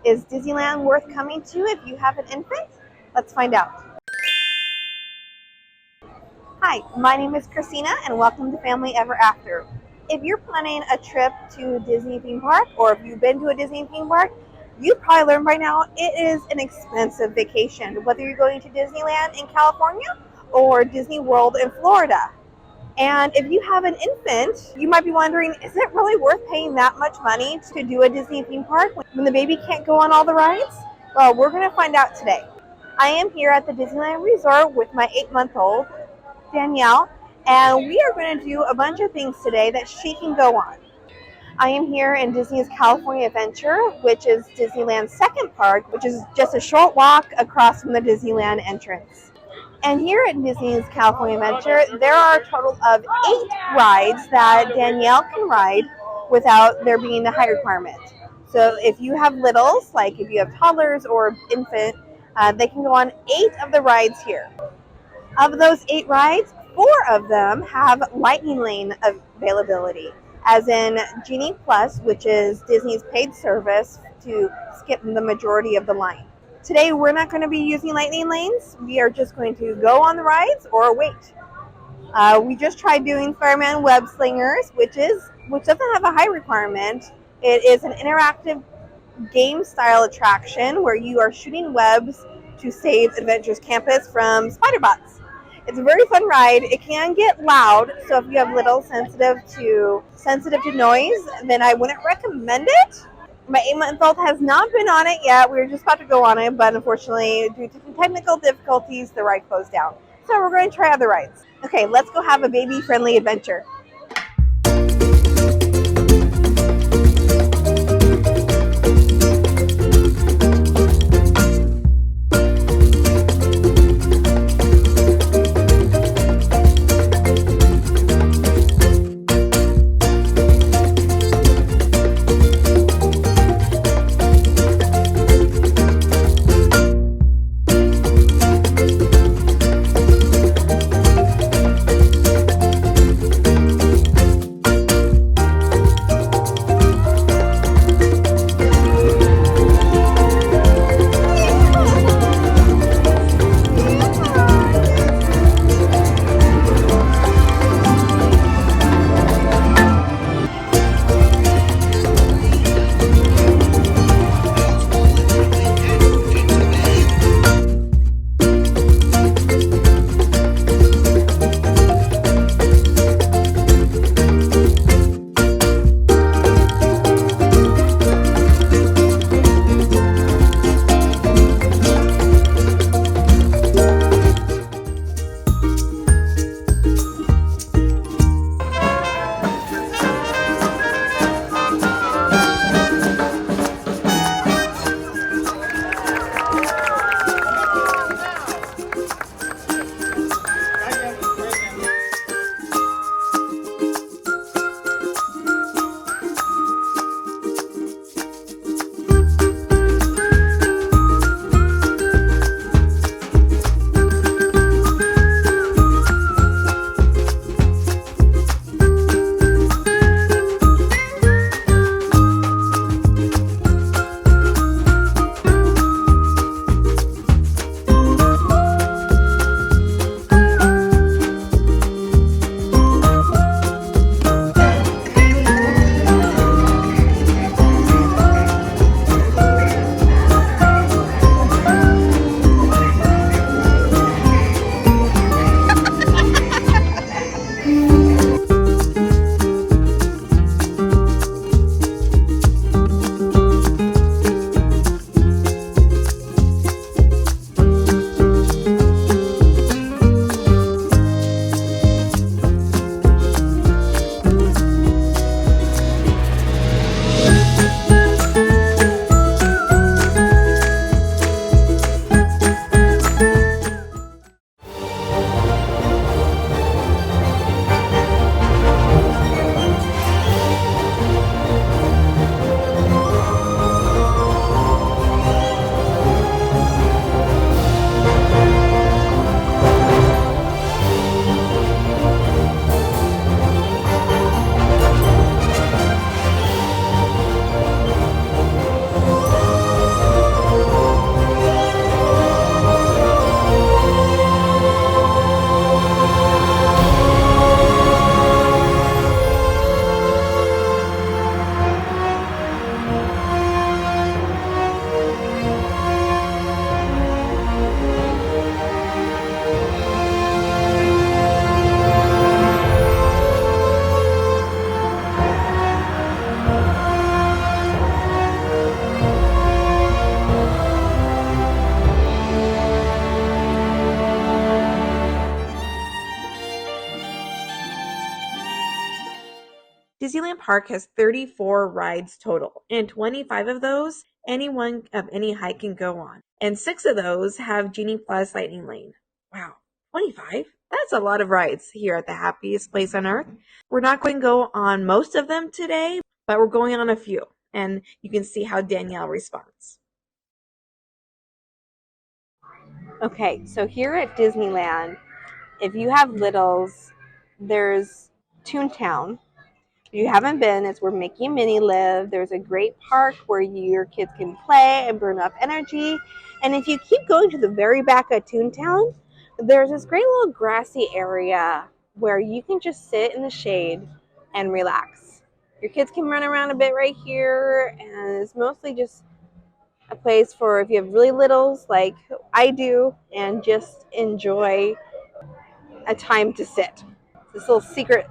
Is Disneyland worth coming to if you have an infant? Let's find out. Hi, my name is Christina and welcome to Family Ever After. If you're planning a trip to a Disney theme park, or if you've been to a Disney theme park, you probably learned by now it is an expensive vacation, whether you're going to Disneyland in California or Disney World in Florida. And if you have an infant, you might be wondering, is it really worth paying that much money to do a Disney theme park when the baby can't go on all the rides? Well, we're going to find out today. I am here at the Disneyland Resort with my 8-month-old, Danielle, and we are going to do a bunch of things today that she can go on. I am here in Disney's California Adventure, which is Disneyland's second park, which is just a short walk across from the Disneyland entrance. And here at Disney's California Adventure, there are a total of 8 rides that Danielle can ride without there being the height requirement. So if you have littles, like if you have toddlers or infant, they can go on 8 of the rides here. Of those 8 rides, 4 of them have lightning lane availability, as in Genie Plus, which is Disney's paid service to skip the majority of the line. Today, we're not going to be using lightning lanes. We are just going to go on the rides or wait. We just tried doing Fireman Web Slingers, which doesn't have a height requirement. It is an interactive game-style attraction where you are shooting webs to save Adventures Campus from spider bots. It's a very fun ride. It can get loud, so if you have little sensitive to noise, then I wouldn't recommend it. My 8-month-old has not been on it yet. We were just about to go on it, but unfortunately, due to some technical difficulties, the ride closed down. So we're going to try other rides. Okay, let's go have a baby-friendly adventure. Disneyland Park has 34 rides total, and 25 of those anyone of any height can go on. And 6 of those have Genie Plus Lightning Lane. Wow, 25? That's a lot of rides here at the happiest place on earth. We're not going to go on most of them today, but we're going on a few, and you can see how Danielle responds. Okay, so here at Disneyland, if you have littles, there's Toontown. If you haven't been, it's where Mickey and Minnie live. There's a great park where your kids can play and burn up energy. And if you keep going to the very back of Toontown, there's this great little grassy area where you can just sit in the shade and relax. Your kids can run around a bit right here, and it's mostly just a place for if you have really littles like I do and just enjoy a time to sit. This little secret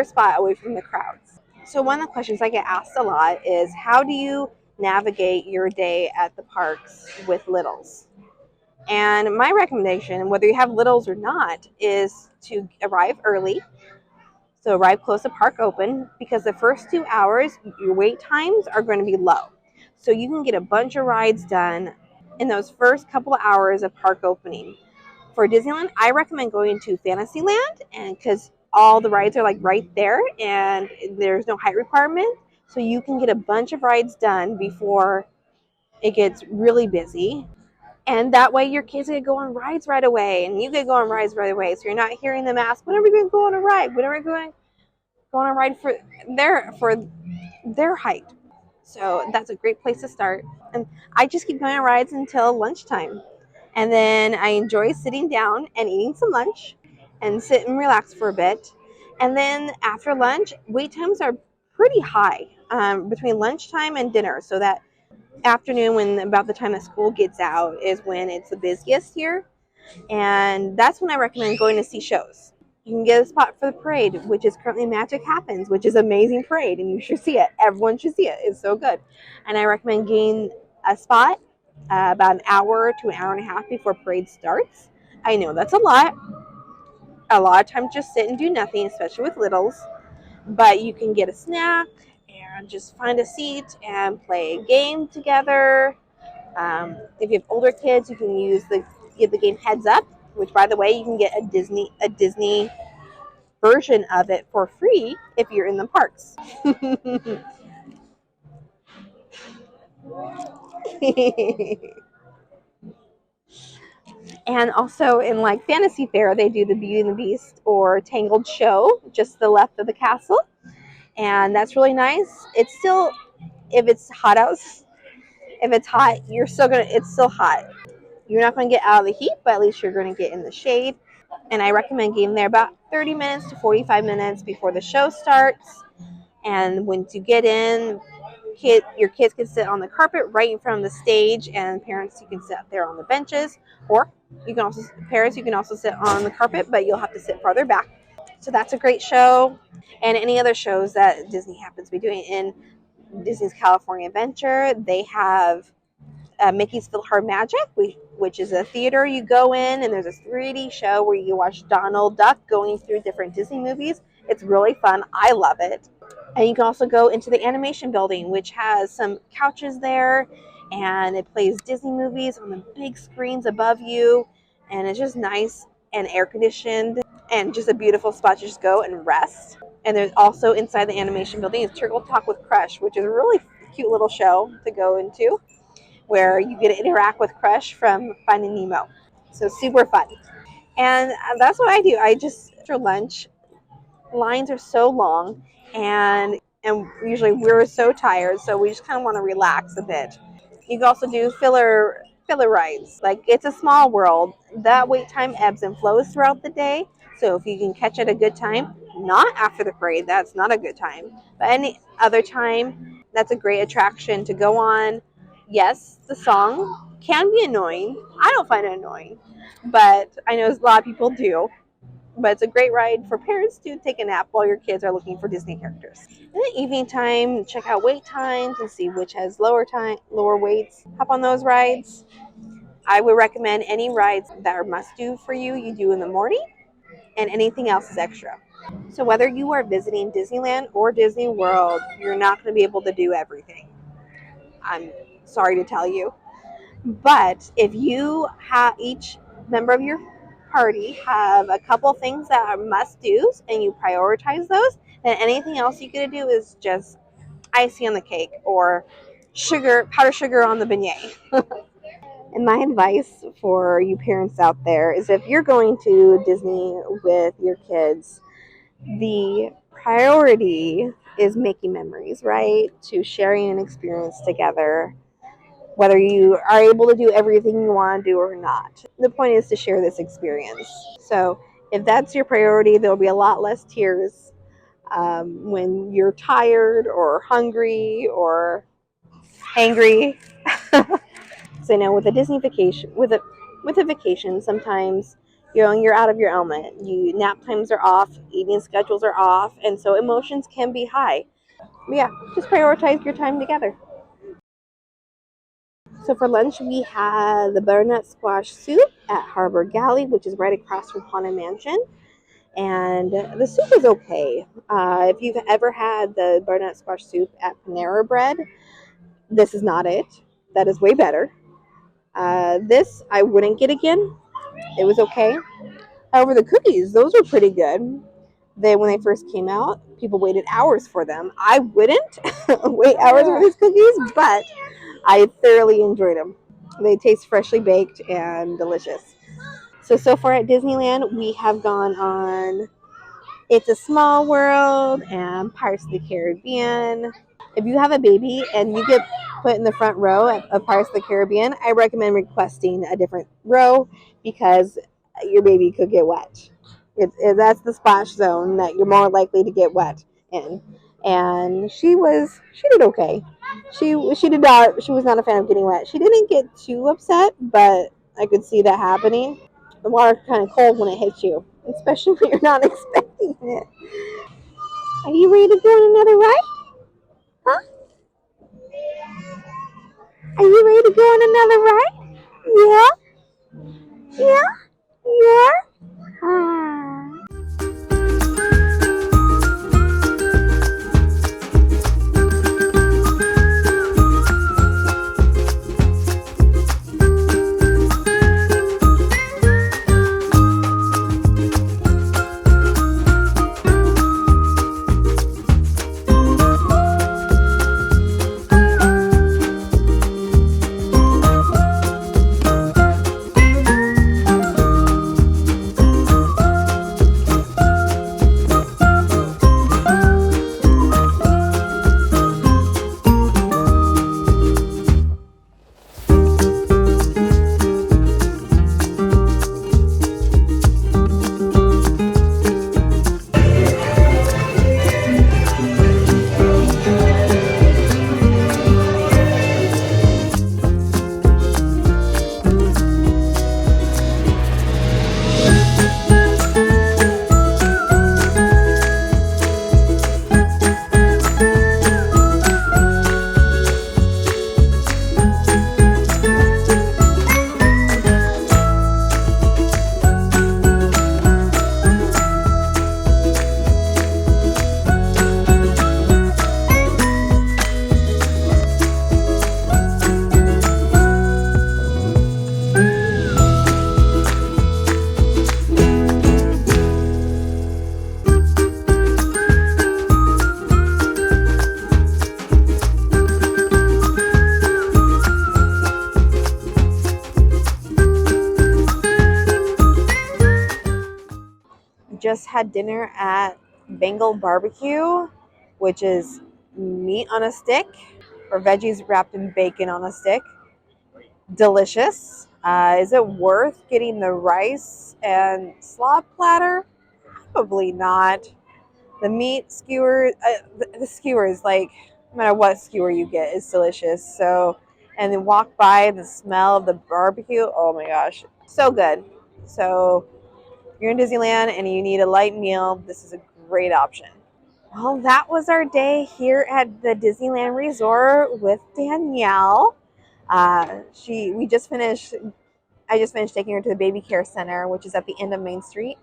spot away from the crowds. So one of the questions I get asked a lot is, how do you navigate your day at the parks with littles? And my recommendation, whether you have littles or not, is to arrive early. So arrive close to park open, because the first 2 hours, your wait times are going to be low. So you can get a bunch of rides done in those first couple of hours of park opening. For Disneyland, I recommend going to Fantasyland, and because all the rides are like right there and there's no height requirement, so you can get a bunch of rides done before it gets really busy. And that way your kids can go on rides right away, and you can go on rides right away, so you're not hearing them ask, when are we going to go on a ride? When are we going to go on a ride for their height? So that's a great place to start. And I just keep going on rides until lunchtime. And then I enjoy sitting down and eating some lunch and sit and relax for a bit. And then after lunch, wait times are pretty high between lunchtime and dinner. So that afternoon, when about the time that school gets out, is when it's the busiest here. And that's when I recommend going to see shows. You can get a spot for the parade, which is currently Magic Happens, which is an amazing parade, and you should see it. Everyone should see it. It's so good. And I recommend getting a spot about an hour to an hour and a half before parade starts. I know that's a lot. A lot of times just sit and do nothing, especially with littles. But you can get a snack and just find a seat and play a game together. If you have older kids, you can get the game Heads Up, which, by the way, you can get a Disney version of it for free if you're in the parks. And also in like Fantasy Fair, they do the Beauty and the Beast or Tangled show just to the left of the castle, and that's really nice. It's still, if it's hot out, if it's hot, it's still hot. You're not going to get out of the heat, but at least you're going to get in the shade. And I recommend getting there about 30 minutes to 45 minutes before the show starts. And once you get in, your kids can sit on the carpet right in front of the stage, and parents, you can sit there on the benches, or parents, you can also sit on the carpet, but you'll have to sit farther back. So that's a great show. And any other shows that Disney happens to be doing. In Disney's California Adventure, they have Mickey's PhilharMagic, which is a theater you go in, and there's a 3D show where you watch Donald Duck going through different Disney movies. It's really fun. I love it. And you can also go into the animation building, which has some couches there, and it plays Disney movies on the big screens above you, and it's just nice and air conditioned and just a beautiful spot to just go and rest. And there's also inside the animation building is Turtle Talk with Crush, which is a really cute little show to go into, where you get to interact with Crush from Finding Nemo. So super fun. And that's what I do. I just, after lunch, lines are so long, and usually we're so tired, so we just kind of want to relax a bit. You can also do filler rides. Like It's a Small World. That wait time ebbs and flows throughout the day. So if you can catch it a good time, not after the parade, that's not a good time. But any other time, that's a great attraction to go on. Yes, the song can be annoying. I don't find it annoying, but I know a lot of people do. But it's a great ride for parents to take a nap while your kids are looking for Disney characters. In the evening time, check out wait times and see which has lower waits. Hop on those rides. I would recommend any rides that are must do for you, you do in the morning, and anything else is extra. So whether you are visiting Disneyland or Disney World, you're not going to be able to do everything. I'm sorry to tell you. But if you have each member of your party have a couple things that are must do's and you prioritize those, then anything else you get to do is just icing on the cake or powdered sugar on the beignet. And my advice for you parents out there is if you're going to Disney with your kids, the priority is making memories, right? To sharing an experience together, whether you are able to do everything you want to do or not. The point is to share this experience. So if that's your priority, there'll be a lot less tears when you're tired or hungry or angry. So now with a Disney vacation, with a vacation, sometimes you're out of your element. You nap times are off, eating schedules are off, and so emotions can be high. But yeah, just prioritize your time together. So for lunch, we had the butternut squash soup at Harbor Galley, which is right across from Haunted Mansion. And the soup is okay. If you've ever had the butternut squash soup at Panera Bread, this is not it. That is way better. This I wouldn't get again. It was okay. However, the cookies, those were pretty good. When they first came out, people waited hours for them. I wouldn't wait hours for these cookies, but I thoroughly enjoyed them. They taste freshly baked and delicious. So far at Disneyland, we have gone on It's a Small World and Pirates of the Caribbean. If you have a baby and you get put in the front row of Pirates of the Caribbean, I recommend requesting a different row because your baby could get wet. That's the splash zone that you're more likely to get wet in. And she did okay. She was not a fan of getting wet. She didn't get too upset, but I could see that happening. The water's kind of cold when it hits you, especially when you're not expecting it. Are you ready to go on another ride? Huh? Are you ready to go on another ride? Yeah? Yeah? Yeah? Ah. Just had dinner at Bengal Barbecue, which is meat on a stick or veggies wrapped in bacon on a stick. Delicious. Is it worth getting the rice and slop platter? Probably not. The meat skewer, the skewer is like, no matter what skewer you get, is delicious. So, and then walk by the smell of the barbecue. Oh my gosh, so good. So, if you're in Disneyland and you need a light meal, this is a great option. Well, that was our day here at the Disneyland Resort with Danielle. We just finished. I just finished taking her to the baby care center, which is at the end of Main Street,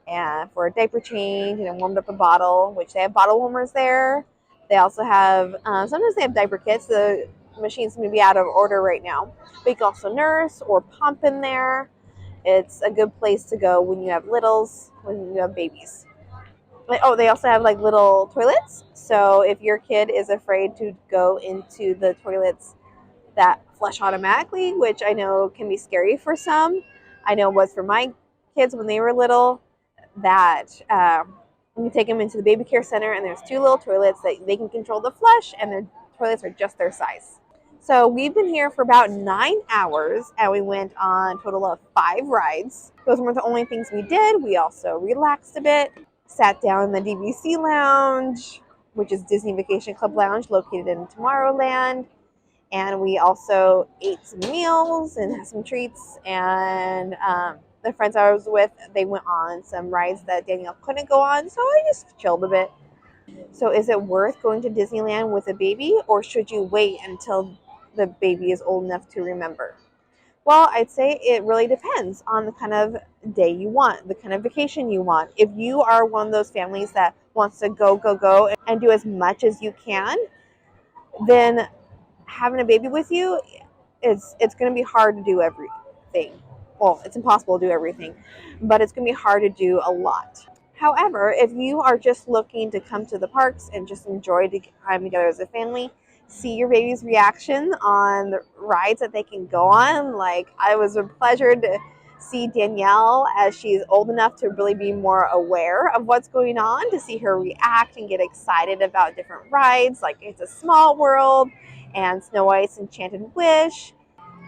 and for a diaper change, and then warmed up a bottle, which they have bottle warmers there. They also have, sometimes they have diaper kits. The machines may be out of order right now. But you can also nurse or pump in there. It's a good place to go when you have littles, when you have babies. Oh, they also have like little toilets. So if your kid is afraid to go into the toilets that flush automatically, which I know can be scary for some, I know it was for my kids when they were little, that you take them into the baby care center and there's two little toilets that they can control the flush, and their toilets are just their size. So we've been here for about 9 hours, and we went on a total of 5 rides. Those weren't the only things we did. We also relaxed a bit, sat down in the DVC lounge, which is Disney Vacation Club Lounge located in Tomorrowland. And we also ate some meals and had some treats. And the friends I was with, they went on some rides that Danielle couldn't go on, so I just chilled a bit. So is it worth going to Disneyland with a baby, or should you wait until the baby is old enough to remember? Well, I'd say it really depends on the kind of day you want, the kind of vacation you want. If you are one of those families that wants to go, and do as much as you can, then having a baby with you, it's going to be hard to do everything. Well, it's impossible to do everything, but it's going to be hard to do a lot. However, if you are just looking to come to the parks and just enjoy the time together as a family, see your baby's reaction on the rides that they can go on. Like, I was a pleasure to see Danielle as she's old enough to really be more aware of what's going on, to see her react and get excited about different rides, like It's a Small World and Snow White's Enchanted Wish.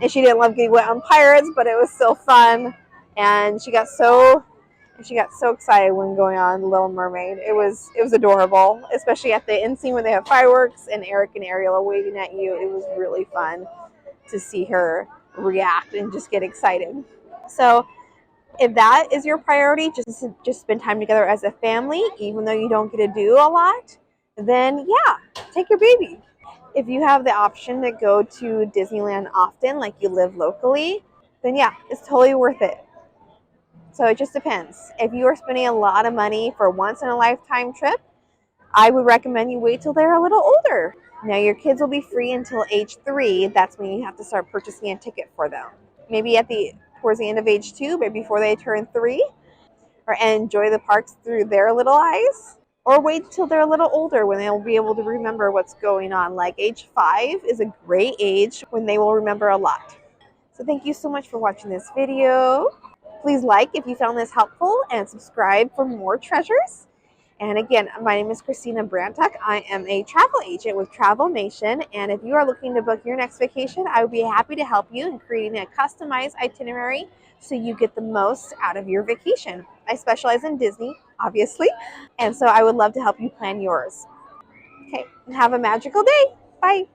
And she didn't love getting wet on Pirates, but it was still fun. And she got so excited when going on The Little Mermaid. It was adorable, especially at the end scene when they have fireworks and Eric and Ariel are waving at you. It was really fun to see her react and just get excited. So if that is your priority, just spend time together as a family, even though you don't get to do a lot, then yeah, take your baby. If you have the option to go to Disneyland often, like you live locally, then yeah, it's totally worth it. So it just depends. If you are spending a lot of money for a once in a lifetime trip, I would recommend you wait till they're a little older. Now your kids will be free until age 3. That's when you have to start purchasing a ticket for them. Maybe towards the end of age 2, but before they turn 3, or enjoy the parks through their little eyes. Or wait till they're a little older when they'll be able to remember what's going on. Like age 5 is a great age when they will remember a lot. So thank you so much for watching this video. Please like if you found this helpful, and subscribe for more treasures. And again, my name is Christina Brantuck. I am a travel agent with Travel Nation. And if you are looking to book your next vacation, I would be happy to help you in creating a customized itinerary so you get the most out of your vacation. I specialize in Disney, obviously. And so I would love to help you plan yours. Okay, have a magical day. Bye.